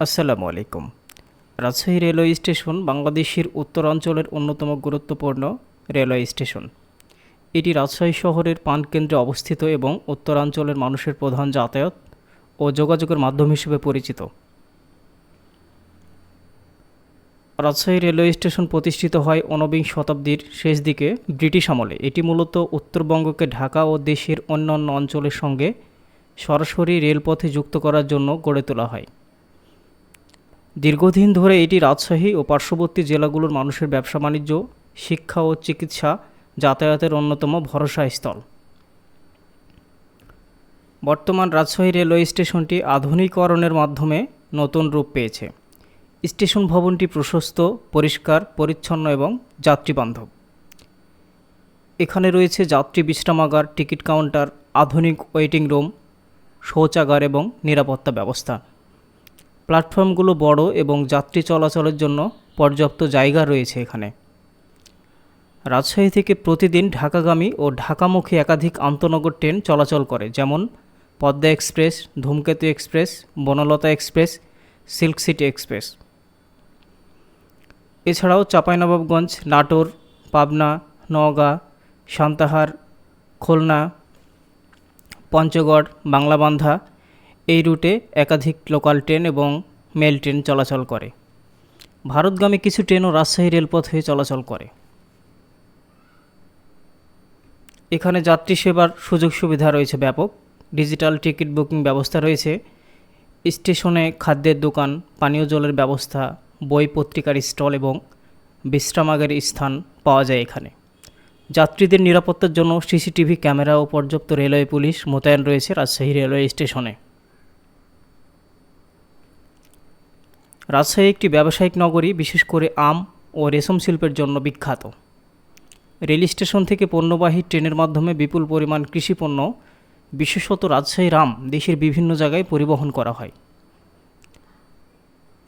আসসালামু আলাইকুম। Rajshahi railway station বাংলাদেশের উত্তরাঞ্চলের অন্যতম গুরুত্বপূর্ণ রেলওয়ে স্টেশন। এটি রাজশাহী শহরের প্রাণকেন্দ্রে অবস্থিত এবং উত্তরাঞ্চলের মানুষের প্রধান যাতায়াত ও যোগাযোগের মাধ্যম হিসেবে পরিচিত। রাজশাহী রেলওয়ে স্টেশন প্রতিষ্ঠিত হয় ঊনবিংশ শতাব্দীর শেষ দিকে ব্রিটিশ আমলে। এটি মূলত উত্তরবঙ্গকে ঢাকা ও দেশের অন্যান্য অঞ্চলের সঙ্গে সরাসরি রেলপথে যুক্ত করার জন্য গড়ে তোলা হয়। দীর্ঘদিন ধরে এটি রাজশাহী ও পার্শ্ববর্তী জেলাগুলোর মানুষের ব্যবসা বাণিজ্য, শিক্ষা ও চিকিৎসা যাতায়াতের অন্যতম ভরসাস্থল। বর্তমান রাজশাহী রেলওয়ে স্টেশনটি আধুনিকরণের মাধ্যমে নতুন রূপ পেয়েছে। স্টেশন ভবনটি প্রশস্ত, পরিষ্কার, পরিচ্ছন্ন এবং যাত্রীবান্ধব। এখানে রয়েছে যাত্রী বিশ্রামাগার, টিকিট কাউন্টার, আধুনিক ওয়েটিং রুম, শৌচাগার এবং নিরাপত্তা ব্যবস্থা। প্ল্যাটফর্মগুলো বড় এবং যাত্রী চলাচলের জন্য পর্যাপ্ত জায়গা রয়েছে এখানে। রাজশাহী থেকে প্রতিদিন ঢাকাগামী ও ঢাকামুখী একাধিক আন্তঃনগর ট্রেন চলাচল করে, যেমন পদ্মা এক্সপ্রেস, ধূমকেতু express, Banalata express, silk city express. এছাড়াও চাঁপাইনবাবগঞ্জ, নাটোর, পাবনা, নওগাঁ, সান্তাহার, খুলনা, পঞ্চগড়, বাংলাবান্ধা এই রুটে একাধিক লোকাল ট্রেন এবং মেল ট্রেন চলাচল করে। ভারতগামী কিছু ট্রেনও রাজশাহী রেলপথ হয়ে চলাচল করে। এখানে যাত্রী সেবার সুযোগ সুবিধা রয়েছে ব্যাপক। ডিজিটাল টিকিট বুকিং ব্যবস্থা রয়েছে। স্টেশনে খাদ্যের দোকান, পানীয় জলের ব্যবস্থা, বই পত্রিকার স্টল এবং বিশ্রামাগারের স্থান পাওয়া যায় এখানে। যাত্রীদের নিরাপত্তার জন্য সিসিটিভি ক্যামেরা ও পর্যাপ্ত রেলওয়ে পুলিশ মোতায়েন রয়েছে রাজশাহী রেলওয়ে স্টেশনে। রাজশাহী একটি ব্যবসায়িক নগরী, বিশেষ করে আম ও রেশম শিল্পের জন্য বিখ্যাত। রেল স্টেশন থেকে পণ্যবাহী ট্রেনের মাধ্যমে বিপুল পরিমাণ কৃষিপণ্য, বিশেষত রাজশাহীর আম, দেশের বিভিন্ন জায়গায় পরিবহন করা হয়।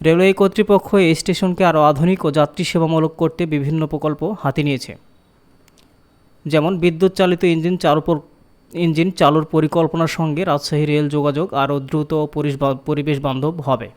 রেলওয়ে কর্তৃপক্ষ এই স্টেশনকে আরও আধুনিক ও যাত্রী সেবামূলক করতে বিভিন্ন প্রকল্প হাতে নিয়েছে, যেমন বিদ্যুৎ চালিত ইঞ্জিন চালুর পরিকল্পনার সঙ্গে রাজশাহী রেল যোগাযোগ আরও দ্রুত ও পরিবেশ বান্ধব হবে।